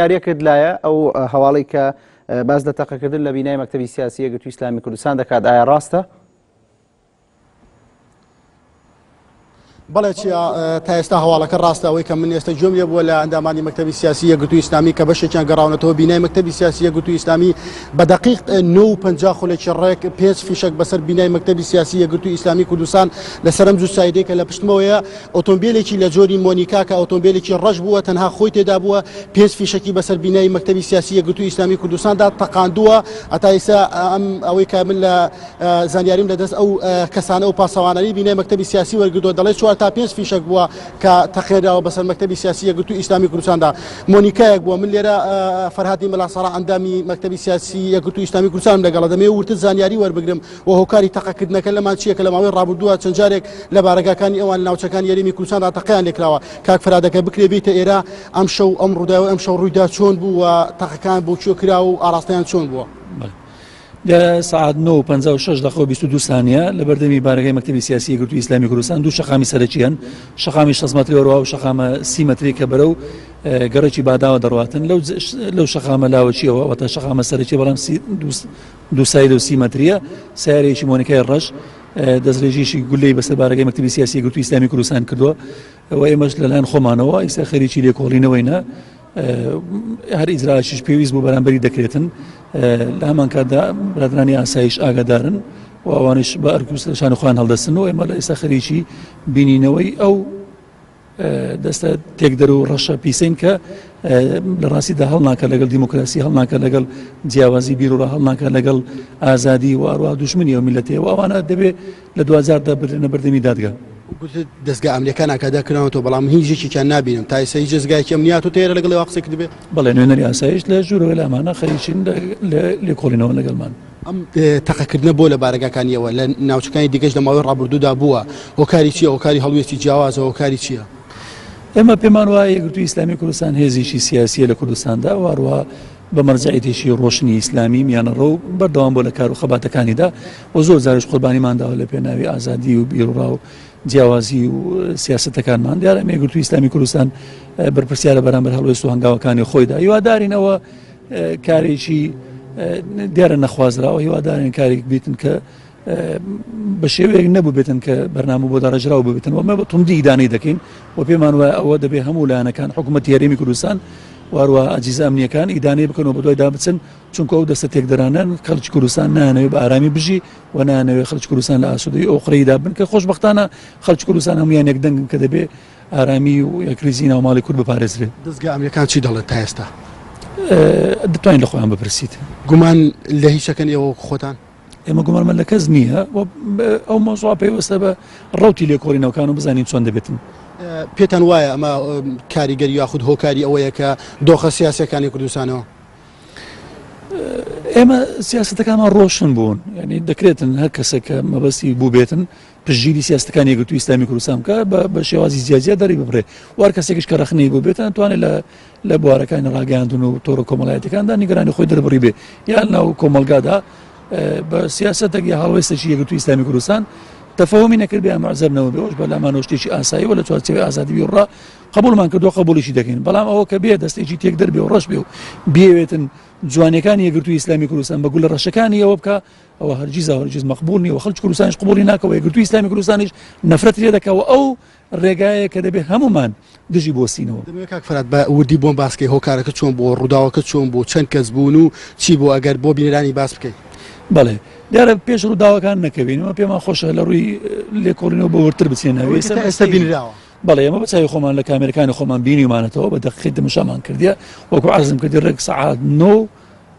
یاریەکرد لایە ئەو هەواڵی کە باز لە تەقەکردن لە بینای مەکتەبی سیاسی یەکگرتووی ئیسلامی کوردستان دەکات ئایا ڕاستە؟ بەڵێ تا ئێستا هەواڵەکە ڕاستە ئەوەی کە من ئێستا گوێم لێ بووە لە ئەندامانی مەکتەبی سیاسی یەکگرتووی ئیسلامی کە بەشێکیان گەڕاونەتەوە بینای مەکتەبی سیاسی یەکگرتووی ئیسلامی بە دەقیق 9:50 خولێکی ڕێک 5 فیشک بەسەر بینای مەکتەبی سیاسی یەکگرتووی ئیسلامی کوردستان لەسەرم جوو سایدێکە لە پشتمەوەیە ئۆتۆمبیلێکی لە جۆری مۆنیکا کە ئۆتۆمبیلێکی ڕەش بووە تەنها خۆی تێدا بووە 5 فیشکی بەسەر بینای مەکتەبی سیاسی یەکگرتووی ئیسلامی کوردستاندا تەقاندووە ئەتا ئێستا ئەوەی کە من لە زانیاریم لەدەست ئەو کەسانە و پاسەوانەری بینای مەکتەبی سیاسی وەرگردووە دەڵێت 4 تا 5 فیشک بووە کە تەخێراوە بەسەر مەکتەبی سیاسی یەکگرتووی ئیسلامی کوردستاندا مۆنیکایەک بووە. من لێرە فەرهادی مەلاسەڕا ئەندامی مەکتەبی سیاسی یەکگرتووی ئیسلامی کوردستان لەگەڵە دەمێ ورتر زانیاری وەربگرم و هۆکاری تەقەکردنەکە لەمان چییە کە لە ماوەی ڕابردووە چەند جارێک لە بارگاکانی ئەوان ناوچەکان یاریمی کوردستاندا تەقەیان لێکراوە. کاک فەرهادەکە بکرێ بێتە ئێرە ئەم شەو ئەم ڕووداوە ئەم شەو ڕوویدا چۆن بوو و تەقەکان بۆ چۆ کرا و ئاراستەیان چۆن بووە؟ لە ساعت 9:56 لە بەردەمی بارگای مەکتەبی سیاسی یەکگرتووی ئیسلامی کوردستان دوو شەقامی سەرەکیان شەقامی 6 مەتری وەرەوە و شەقامە 30 مەتری کە بەرەو گەڕێکی باداوە دەڕواتن لەو شەقامە لاوەچیەوە واتە شەقامە سەرەکی بەڵام دوو ساید و 30 مەتریە سیارێکی مۆنیکای ڕەش دەستێژیشی گولەی بەسەر بارگای مەکتەبی سیاسی یەکگرتووی ئیسلامی کوردستان کردووە و ئێمەش لەلایەن خۆمانەوە ئیستا خەریکی لێکۆڵینەوەینە هەر ئیجرایشیش پێویست بوو بەرامبەری دەکرێتن لە هەمان کاتدا برادرانی ئاسایش ئاگادارن و ئەوانش بە ئەرکوسشان خوان هەڵدەستن و ئێمە لە ئێستا خەریکی بینینەوەی ئەو دەستە تێکدەر و ڕەشە پیسین کە لە ڕاستیدا هەڵناکە لەگەڵ دیموکراسی هەڵناکە لەگەڵ جیاوازی بیرۆڕە هەڵناکە لەگەڵ ئازادی و ئاروها دوژمنی ئەو میلەتەوە ئەوانە دەبێت لە 2010 برنە بەردەمی دادگا. دەستگا ئەمریکان ئاکاداکردنەوە بەڵام هیچ جێکێکیان نبینم تا ئێستا هیچ جێزگایەکی ئەمنیات و تێرە لەگەڵ قسەی کردبێت. بەڵێ نوێنەری ئاسایش لە ژوورەوە لە ئەمانە خەریکین لێکۆڵینەوە لەگەڵمان. ئەم تەقەکردنە بۆ لە بارگاکانیەوە لە ناوچەکانی دیگەش لە ماوەی ڕابردوودا بووە هۆکاری چییە؟ هۆکاری هەڵوێستی جیاوازە هۆکاری چییە؟ ئێمە پێمان وایە یەکگرتووی ئیسلامی کوردستان هێزیشی سیاسیە لە کوردستاندا واروها بە مەرجعیتێکی ڕۆشنی ئیسلامی میانەڕە و بەردەوام بۆ لە کار و خەباتەکانیدا و زۆر جارش قوربانیمانداوە لە پێناوی ئازادی و بیرۆڕا و جیاوازی و سیاسەتەکانمان دیارە یەکگرتووی ئیسلامی کوردستان بەرپرسیارە بەرامبەر هەڵوێست و هەنگاوەکانی خۆیدا هیوادارینەوە کارێکی دیارە نەخوازراوە هیوادارین کارێک بیتن کە بە شێوەیەک نەبوو بێتن کە بەرنامە بۆ داڕژراو ببێتن ومە بە توندی ئیدانەی دەکەین و پێمان وایە ئەوە دەبێ هەموو لایەنەکان حکوومەتی هەرێمی کوردستان واروها ئەجیزە ئەمنیەکان ئیدانەی بکەنەوە بە دوای دابچن چونکە ئەو دەستە تێکدەرانان خەڵکی کوردستان نانەوێت بە ئارامی بژی و نانەوێت خەڵکی کوردستان لە ئاسوودەی ئۆقرەیدا بن کە خۆشبەختانە خەڵکی کوردستان هەمویان یەک دەنگن کە دەبێ ئارامی و یەکریزی ناوماڵی کورد بپارێزرێت. دەستگا ئەمریکان چی دەڵێت تا ئێستا؟ دەتوانین لە خۆیان بپرسیت. گومان لە هیچەکەن ئێوە خۆتان؟ ئێمە گومانمان لە کەس نییە ئەو مۆزوع پێوەستە بە ڕەوتی لێکۆڵینەوەکان و بزانین چۆن دەبێتن. پێتان وایە ئەمە کاریگەری یاخود هۆکاری ئەوەیە کە دۆخە سیاسەکانی کوردستانەوە؟ ئێمە سیاستەکانمان ڕۆشن بوون یعنی دەکرێتن هەر کەسێکە مەبەستی بوو بێتن پشگیری سیاستەکانی یەکگرتووی ئیسلامی کوردستان بکە بە شێوازی زیادە دەری ببڕێ وار کەسێکیش کە ڕەخنەی بوو بێتن توانێت لە بوارەکانی ڕاگەاندن و تۆڕە کۆمەڵایەتەکاندا نیگەرانی خۆی دەربڕی بێ یان ناو کۆمەلگادا بە سیاسەتێک یا هەڵوێستێکی یەکگرتووی ئیسلامی کوردستان تەفاومی نەکرد بێ ئەمەعزەبنەوە بێ بە لامانەوە شتێکی ئاسایی و لە چوارچێوەی ئازادی بیرۆڕا قبولمان کردووە قبولیشی دەکەین بەڵام ئەوە کە بێ دەستێکی تێک دەربێ و ڕەش بێ و بێوێتن جوانەکانی یەکگرتووی ئیسلامی کوردستان بە گوڵ لە ڕەشەکانی ئەوە بکە ئەوە هەرگیز مەقبول نیە و خەڵکی کوردستانیش قبولی ناکەوە یەکگرتووی ئیسلامی کوردستانیش نەفرەت لێ دەکەوە ئەو ڕێگایە کە دەبێ هەمومان دژی بۆستینەوە. دەمەوێت کاک فەرهاد بە وردی بۆم باسکەی هۆکارەکە چۆن بۆ ڕووداوەکە چۆن بۆ چەند کەس بوون و چی بۆ ئەگەر بۆ بینەرانی باس بکەیت؟ بەڵێ دیارە پێش ڕووداوەکان نەکەوینەوە پێمان خۆشە لە ڕووی لێکۆڵینەوە بە ورتر بچێنەوە ئێستا بینراوە. بەڵێ ئێمە بەچاوی خۆمان لە کامێرەکانی خۆمان بینیمانەتەوە بە دەقیق دمشامان کردیە وەکو عەرزم کردی ڕێک سەعات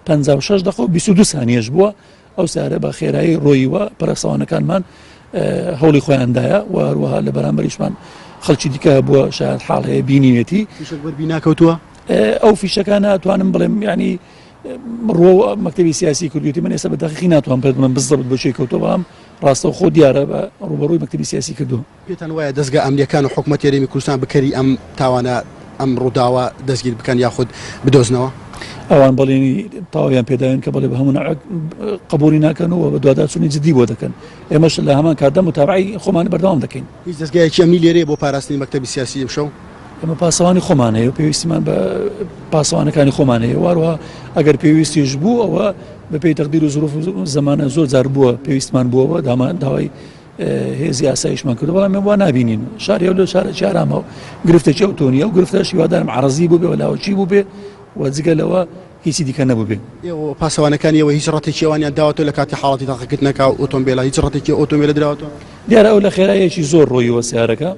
9:56 و 22 سانیەش بووە ئەو سارە بە خێرایی ڕۆیوە پەرەسەوانەکانمان هەوڵی خۆیاندایە و هەروەها لە بەرامبەریشمان خەڵکی دیکە بووە شاید حاڵ هەیە بینیوێتی فیشک وەربی ناکەوتووە ئەو فیشەکان ناتوانم بڵێم ینی ڕۆ مەکتەبی سیاسی کردوێتی من ئێستا بە دەقیقی ناتوان پێت بڵێم بزەبت بۆ چی کەوتووە بەڵام ڕاستە خۆ دیارە بە ڕوبەڕووی مەکتەبی سیاسی کردووە. پێتان وایە دەستگا ئەمنیەکان و حکوومەتی هەرێمی کوردستان بکەری ئەم تاوانە ئەم ڕووداوە دەستگیر بکەن یاخود بدۆزنەوە؟ ئەوان بەڵێنی تاویان پێداوێن کە بەڵێ بە هەموو قبولی ناکەنەوە بە دوواداچوونی جدی بۆ دەکەن ئێمەش لە هەمان کاتدا متابعی خۆمان بەردەوام دەکەین. هیچ دەستگایەکی ئەمنی لێرەیە بۆ پاراستنی مەکتەبی سیاسی ئەمشەو؟ ئەمە پاسەوانی خۆمانەیە و پێویستیمان بە پاسەوانەکانی خۆمانەیە واروها ئەگەر پێویستیش بوو ئەوە بەپێی تەقدیر و زروف و زمانە زۆر جار بووە پێویستمان بووەوە داوای هێزی ئاسایشمان کردو بەڵام وا نبینین شاری لە شارێکی ئارامە و گرفتێکی ئەوتۆنیە و گرفتەش هیوادارم عەرەزی بوو بێ وەلاوەچی بوو بێ و جگە لەوە هیچی دیکە نەبوو بێ پاسەوانەکانیەوە هیچ ڕەتێکی ئەوانیان داوەتەوە لە کاتی حاڵەتی تاقیکردنەکە ئۆتۆمبیلە هیچ ڕەتێکی ئۆتۆمبیلە دراوەتەوە دیارە ئەو لە خێرایەکی زۆر ڕۆیوە سیارەکە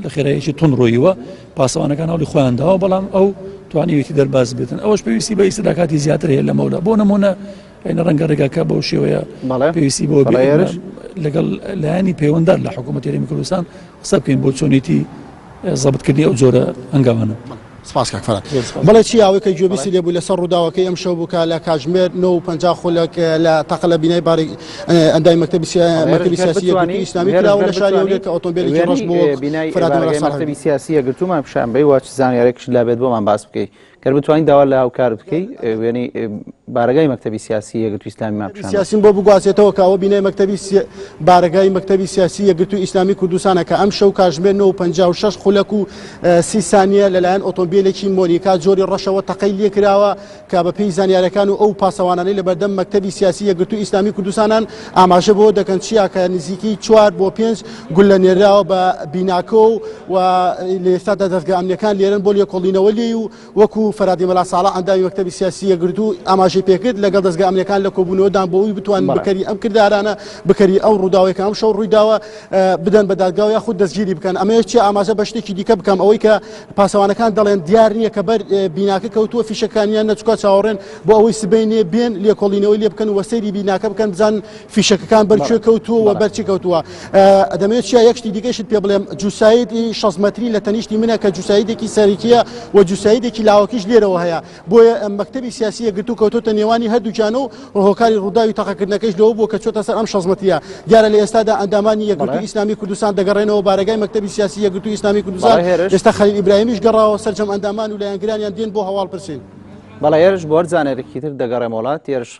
لە خێرایەکی تون ڕۆیوە پاسەوانەکان هەوڵی خۆیان داوە بەڵام ئەو توانیوێتی دەرباز بێتن ئەوەش پێویستی بە ئیساداکاتی زیاتر هەیە لە مەولا بۆ نمونە ئەینە ڕەنگە ڕێگاکە بەو شێوەیە پێویستی بۆ لەگەڵ لایانی پەیوەنددار لە حکوومەتی هەرێمی کوردستان قسە بکەین بۆ چۆنیتی زەبتکردنی ئەو جۆرە هەنگاوانە. سپاس کاک فرات بەڵێ چی ئەوەی کە گوێبیستی لێبوو لەسەر ڕووداوەکەی ئەم شەو بووکە لە کاتژمێر 9:50 خولەک لە تەقە لە بینای باری ئەندای مەکتەبی سیاسی یەکگرتووی ئیسلامی کراوە لە شاری هەولێر کە ئۆتۆمبیلێکی ڕەش بۆ بینای مەکتەبی سیاسی یەکگرتوومان پیشان بێ وا چ زانیارێکش لابێت بۆمان باس بکەیت کە بتوانین داوا لە هاوکار بکەی وێنی بارگای مەکتەبی سیاسی یەکگرتووی ئیسلامیمان پیشان سیاسیم بۆ بگوازێتەوە کە ئەوە بینای بارگای مەکتەبی سیاسی یەکگرتووی ئیسلامی کوردستانە کە ئەم شەو کاتژمێر 9:56 خولەک و 30 سانیە لەلایەن ئۆتۆمبیلێکی مۆنیکا جۆری ڕەشەوە تەقەی لێ کراوە کە بەپێی زانیاریەکان و ئەو پاسەوانانەی لە بەردەم مەکتەبی سیاسی یەکگرتووی ئیسلامی کوردستانان ئاماژە بۆ دەکەن چیا کە نزیکی 4 بۆ 5 گول لە نێراوە بە بیناکە و لە ئێستادا دەستگا ئەمنیەکان لێرن بۆ لێکۆڵینەوە لێ و وەکو فەرادی مەلا ساڵح ئەندامی مەکتەبی سیاسی یەکگرتوو ئاماژەی پێکرد لەگەڵ دەستگا ئەمنیەکان لە کۆبوونەوەدان بۆەوەی بتوان بکەری ئەم کردارانە بکەری ئەو ڕووداوەیەکە ئەم شەو ڕوویداوە بدەن بە دادگاو یاخود دەستگیری بکەن ئەمەیە چی ئاماژە بە شتێکی دیکە بکەم ئەوەی کە پاسەوانەکان دەڵێن دیار نییە کە بەر بیناکە کەوتووە فیشەکانیان نەچکە چاوەڕێن بۆ ئەوەی سبەینێ بێن لێکۆڵینەوەی لێ بکەن وەسەیری بیناکە بکەن بزان فیشەکەکان بەرچێ کەوتووە و بەرچی کەوتووە دەمەوێت چیا یەکشتی دیکەشت پێ بڵێم جوسایدی 6 مەتری لە تەنیشتی منە کە جوسایدێکی سەرەکیە و جوسایدێکی لاوەکیش لێرەوە هەیە بۆیە مەکتەبی سیاسی یەکگرتوو کەوتۆتە نێوانی هەردووچانە و ڕۆهۆکاری ڕووداوی تەقەکردنەکەش لەوە بووە کە چۆتە سەر ئەم 6 مەتریە دیارە لە ئێستادا ئەندامانی یەکگرتووی ئیسلامی کوردستان دەگەڕێنەوە بارگای مەکتەبی سیاسی یەکگرتووی ئیسلامی کوردستان ئێستا خەلیل ئیبراهیمیش گەڕاوە سەرجەم ئەندامان و لایەنگرانیان دێن بۆ هەواڵ پرسین بەڵێ ئێرش بۆ زانێرێکی تر دەگەڕێم وڵات ئێرش